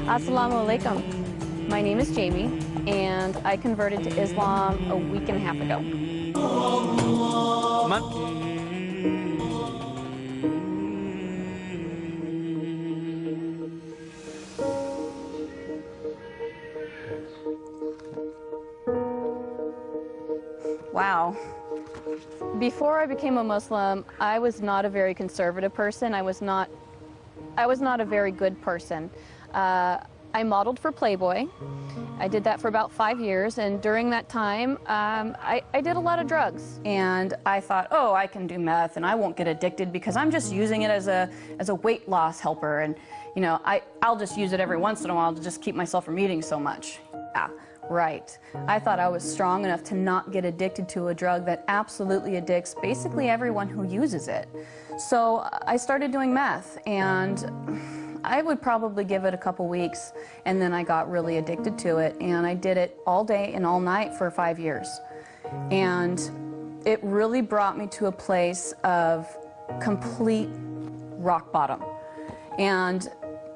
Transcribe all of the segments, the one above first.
Assalamu alaikum. My name is Jamie, and I converted to Islam a week and a half ago. Wow. Before I became a Muslim, I was not a very conservative person. I was not a very good person. I modeled for Playboy. I did that for about 5 years, and during that time, I did a lot of drugs. And I thought, oh, I can do meth, and I won't get addicted because I'm just using it as a weight loss helper, and you know, I'll just use it every once in a while to just keep myself from eating so much. Yeah, right. I thought I was strong enough to not get addicted to a drug that absolutely addicts basically everyone who uses it. So I started doing meth, and I would probably give it a couple weeks, and then I got really addicted to it, and I did it all day and all night for 5 years. And it really brought me to a place of complete rock bottom. And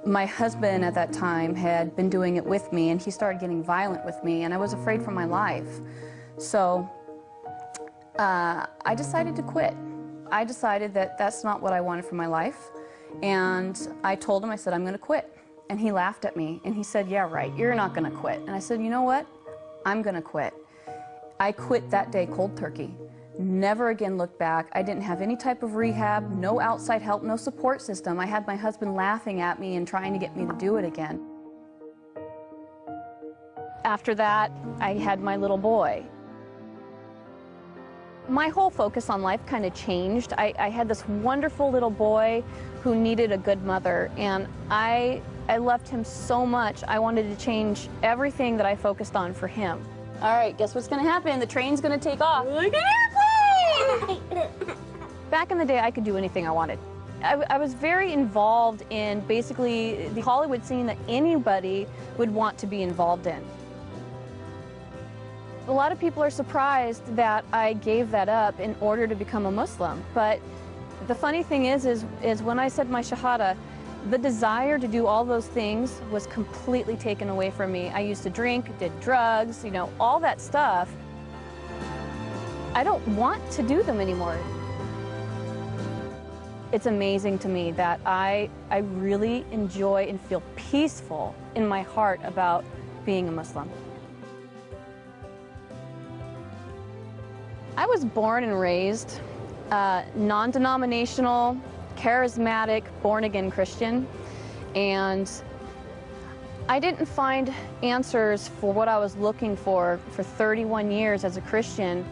my husband at that time had been doing it with me, and he started getting violent with me, and I was afraid for my life. So I decided to quit. I decided that that's not what I wanted for my life. And I told him, I said, I'm going to quit. And he laughed at me, and he said, yeah, right, you're not going to quit. And I said, you know what? I'm going to quit. I quit that day cold turkey. Never again looked back. I didn't have any type of rehab, no outside help, no support system. I had my husband laughing at me and trying to get me to do it again. After that, I had my little boy. My whole focus on life kind of changed. I had this wonderful little boy who needed a good mother, and I loved him so much. I wanted to change everything that I focused on for him. All right, guess what's going to happen? The train's going to take off. Like an airplane! Back in the day, I could do anything I wanted. I was very involved in basically the Hollywood scene that anybody would want to be involved in. A lot of people are surprised that I gave that up in order to become a Muslim. But the funny thing is when I said my Shahada, the desire to do all those things was completely taken away from me. I used to drink, did drugs, you know, all that stuff. I don't want to do them anymore. It's amazing to me that I really enjoy and feel peaceful in my heart about being a Muslim. I was born and raised non-denominational, charismatic, born-again Christian, and I didn't find answers for what I was looking for 31 years as a Christian.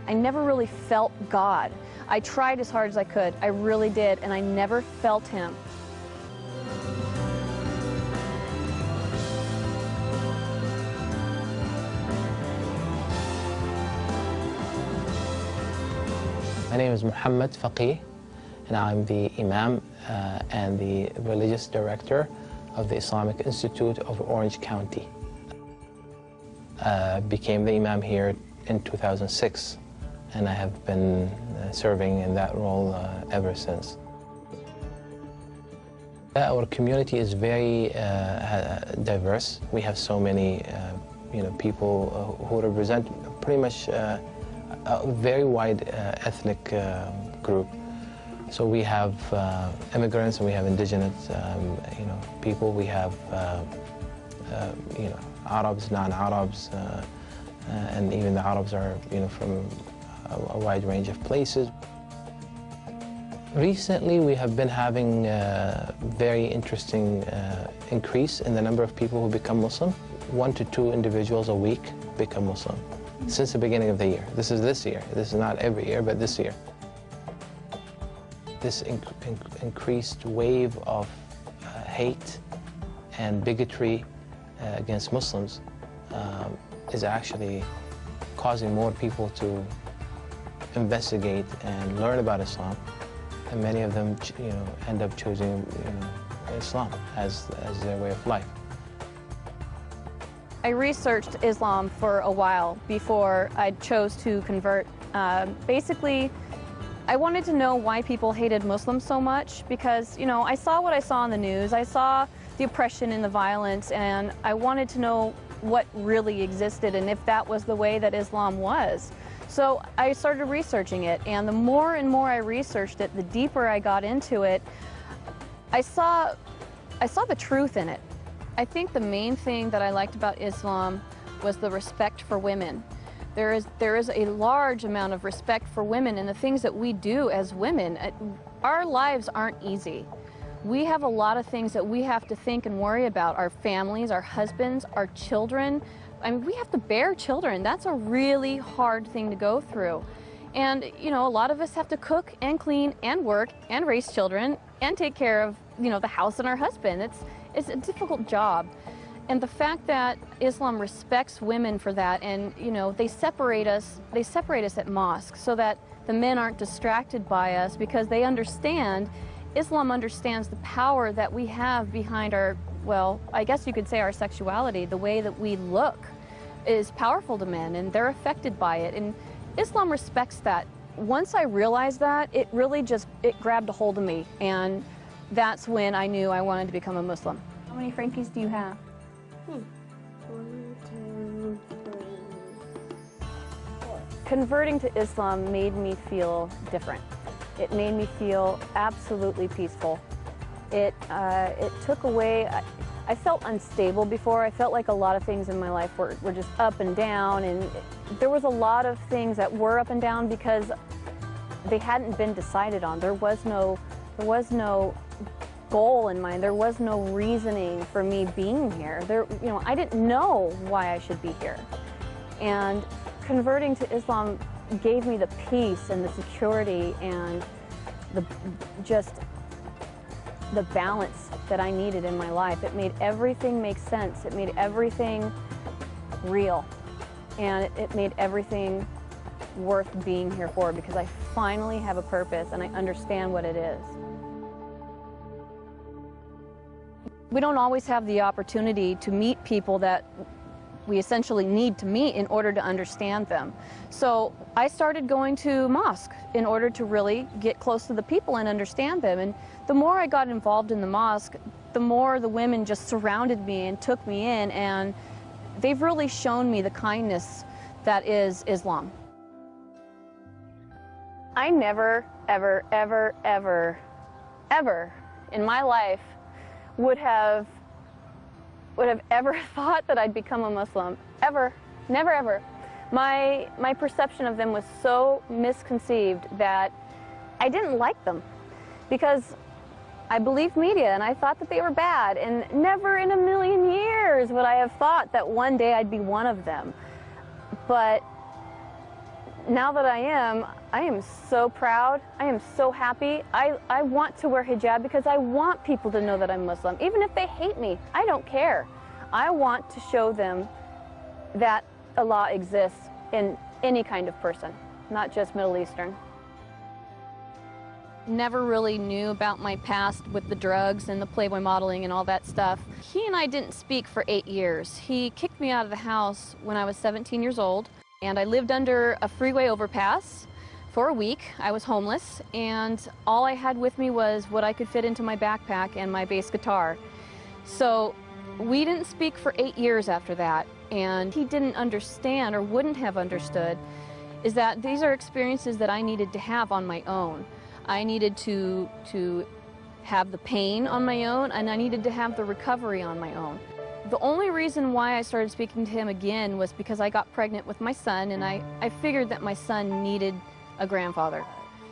I never really felt God. I tried as hard as I could, I really did, and I never felt Him. My name is Muhammad Faqih, and I'm the Imam and the Religious Director of the Islamic Institute of Orange County. Became the Imam here in 2006, and I have been serving in that role ever since. Our community is very diverse. We have so many people who represent pretty much a very wide ethnic group. So we have immigrants and we have indigenous people. We have Arabs, non-Arabs, and even the Arabs are from a wide range of places. Recently, we have been having a very interesting increase in the number of people who become Muslim. 1 to 2 individuals a week become Muslim since the beginning of the year. This is this year. This is not every year, but this year. This increased wave of hate and bigotry against Muslims is actually causing more people to investigate and learn about Islam, and many of them, end up choosing, Islam as their way of life. I researched Islam for a while before I chose to convert. Basically, I wanted to know why people hated Muslims so much because, you know, I saw what I saw on the news. I saw the oppression and the violence, and I wanted to know what really existed and if that was the way that Islam was. So I started researching it, and the more and more I researched it, the deeper I got into it, I saw the truth in it. I think the main thing that I liked about Islam was the respect for women. There is a large amount of respect for women and the things that we do as women. Our lives aren't easy. We have a lot of things that we have to think and worry about. Our families, our husbands, our children. I mean, we have to bear children. That's a really hard thing to go through. And, you know, a lot of us have to cook and clean and work and raise children and take care of, you know, the house and our husband. It's a difficult job. And the fact that Islam respects women for that, and, you know, they separate us at mosques so that the men aren't distracted by us, because they understand, Islam understands the power that we have behind our, well, I guess you could say our sexuality. The way that we look is powerful to men, and they're affected by it. And Islam respects that. Once I realized that, it really it grabbed a hold of me, and that's when I knew I wanted to become a Muslim. How many Frankies do you have? 1, 2, 3, 4. Converting to Islam made me feel different. It made me feel absolutely peaceful. It took away, I felt unstable before. I felt like a lot of things in my life were just up and down, and there was a lot of things that were up and down because they hadn't been decided on. There was no goal in mind. There was no reasoning for me being here. You know, I didn't know why I should be here. And converting to Islam gave me the peace and the security and just the balance that I needed in my life. It made everything make sense. It made everything real. And it made everything worth being here for, because I finally have a purpose and I understand what it is. We don't always have the opportunity to meet people that we essentially need to meet in order to understand them. So I started going to mosque in order to really get close to the people and understand them. And the more I got involved in the mosque, the more the women just surrounded me and took me in, and they've really shown me the kindness that is Islam. I never, ever, ever, ever, ever in my life would have ever thought that I'd become a Muslim. Ever. Never, ever. My perception of them was so misconceived that I didn't like them, because I believed media and I thought that they were bad, and never in a million years would I have thought that one day I'd be one of them. But now that I am so proud. I am so happy. I want to wear hijab because I want people to know that I'm Muslim. Even if they hate me, I don't care. I want to show them that Allah exists in any kind of person, not just Middle Eastern. Never really knew about my past with the drugs and the Playboy modeling and all that stuff. He and I didn't speak for 8 years. He kicked me out of the house when I was 17 years old. And I lived under a freeway overpass for a week. I was homeless, and all I had with me was what I could fit into my backpack and my bass guitar. So we didn't speak for 8 years after that, and he didn't understand, or wouldn't have understood, is that these are experiences that I needed to have on my own. I needed to have the pain on my own, and I needed to have the recovery on my own. The only reason why I started speaking to him again was because I got pregnant with my son, and I figured that my son needed a grandfather.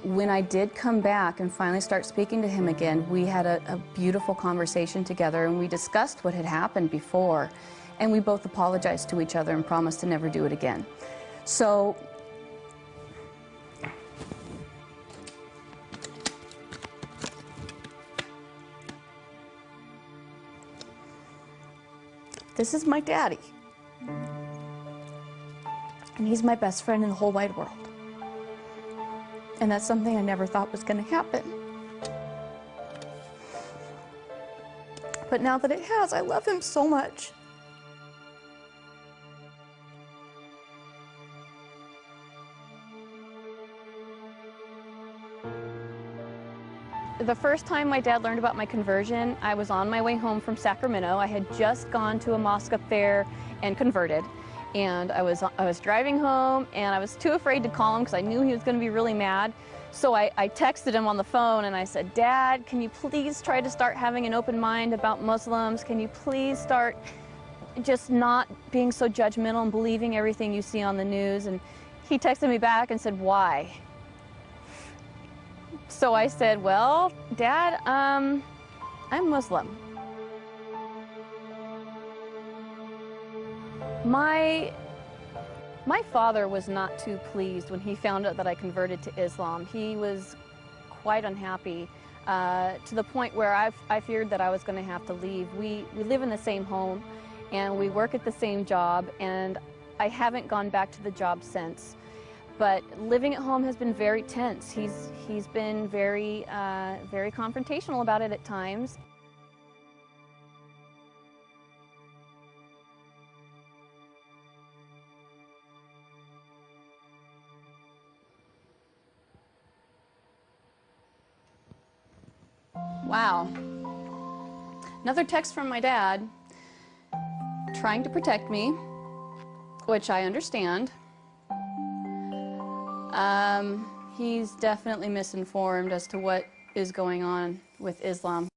When I did come back and finally start speaking to him again, we had a beautiful conversation together, and we discussed what had happened before, and we both apologized to each other and promised to never do it again. So this is my daddy, and he's my best friend in the whole wide world. And that's something I never thought was going to happen. But now that it has, I love him so much. The first time my dad learned about my conversion, I was on my way home from Sacramento. I had just gone to a mosque up there and converted. And I was driving home, and I was too afraid to call him because I knew he was going to be really mad. So I texted him on the phone and I said, "Dad, can you please try to start having an open mind about Muslims? Can you please start just not being so judgmental and believing everything you see on the news?" And he texted me back and said, "Why?" So I said, "Well, Dad, I'm Muslim." My father was not too pleased when he found out that I converted to Islam. He was quite unhappy to the point where I feared that I was going to have to leave. We live in the same home and we work at the same job, and I haven't gone back to the job since. But living at home has been very tense. He's been very confrontational about it at times. Wow. Another text from my dad, trying to protect me, which I understand. He's definitely misinformed as to what is going on with Islam.